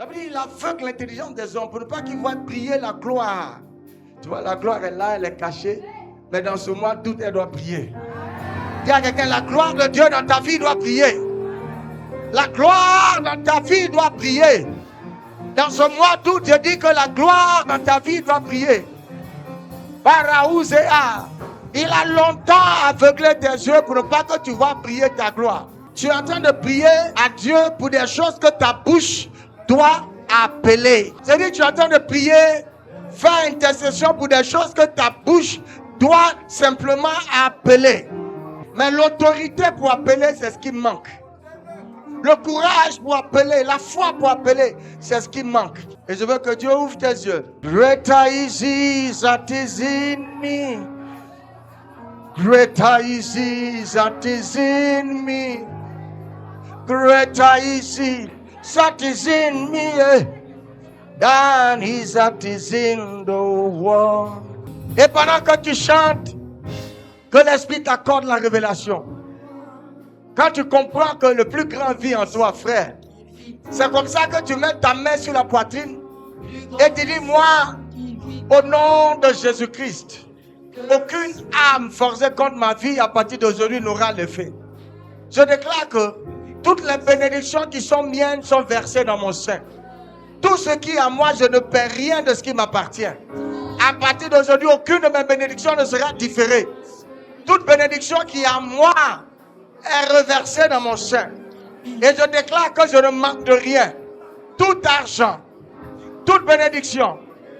Ça veut dire qu'il aveugle l'intelligence des hommes pour ne pas qu'ils voient briller la gloire. Tu vois, la gloire est là, elle est cachée. Mais dans ce mois d'août, elle doit briller. Dis à quelqu'un, la gloire de Dieu dans ta vie doit briller. La gloire dans ta vie doit briller. Dans ce mois d'août, je dis que la gloire dans ta vie doit briller. Paraouzéa. Il a longtemps aveuglé tes yeux pour ne pas que tu vois briller ta gloire. Tu es en train de prier à Dieu pour des choses que ta bouche doit appeler. C'est-à-dire que tu es en train de prier, faire intercession pour des choses que ta bouche doit simplement appeler. Mais l'autorité pour appeler, c'est ce qui manque. Le courage pour appeler, la foi pour appeler, c'est ce qui manque. Et je veux que Dieu ouvre tes yeux. Greater is he that is in me. Greater is he that is in me. Greater is he that is in me than he that is in the world. Et pendant que tu chantes, que l'Esprit t'accorde la révélation. Quand tu comprends que le plus grand vit en toi, frère, c'est comme ça que tu mets ta main sur la poitrine et tu dis, moi, au nom de Jésus-Christ, aucune âme forcée contre ma vie à partir d'aujourd'hui n'aura l'effet. Je déclare que toutes les bénédictions qui sont miennes sont versées dans mon sein. Tout ce qui est à moi, je ne perds rien de ce qui m'appartient. À partir d'aujourd'hui, aucune de mes bénédictions ne sera différée. Toute bénédiction qui est à moi est reversée dans mon sein. Et je déclare que je ne manque de rien. Tout argent, toute bénédiction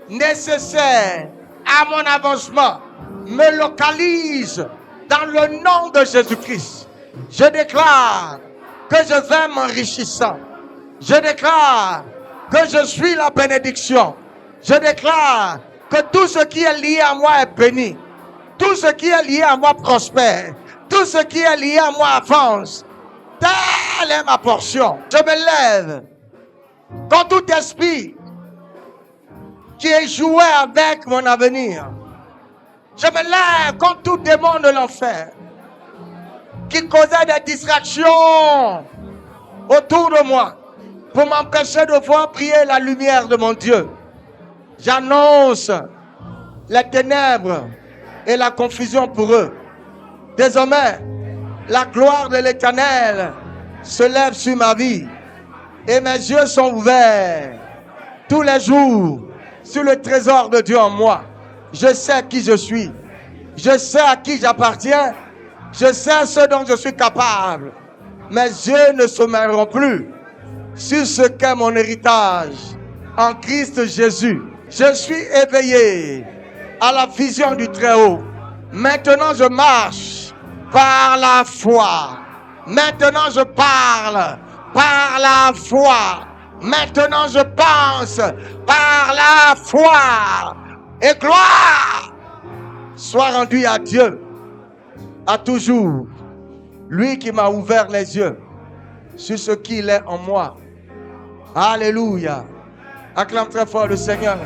nécessaire à mon avancement me localise dans le nom de Jésus-Christ. Je déclare que je vais m'enrichissant. Je déclare que je suis la bénédiction. Je déclare que tout ce qui est lié à moi est béni. Tout ce qui est lié à moi prospère. Tout ce qui est lié à moi avance. Telle est ma portion. Je me lève contre tout esprit qui est joué avec mon avenir. Je me lève contre tout démon de l'enfer qui causait des distractions autour de moi pour m'empêcher de voir briller la lumière de mon Dieu. J'annonce les ténèbres et la confusion pour eux. Désormais, la gloire de l'Éternel se lève sur ma vie et mes yeux sont ouverts tous les jours sur le trésor de Dieu en moi. Je sais qui je suis. Je sais à qui j'appartiens. Je sais ce dont je suis capable. Mes yeux ne sommeilleront plus sur ce qu'est mon héritage en Christ Jésus. Je suis éveillé à la vision du Très-Haut. Maintenant, je marche par la foi. Maintenant, je parle par la foi. Maintenant, je pense par la foi. Et gloire soit rendue à Dieu, à toujours. Lui qui m'a ouvert les yeux sur ce qu'il est en moi. Alléluia. Acclame très fort le Seigneur.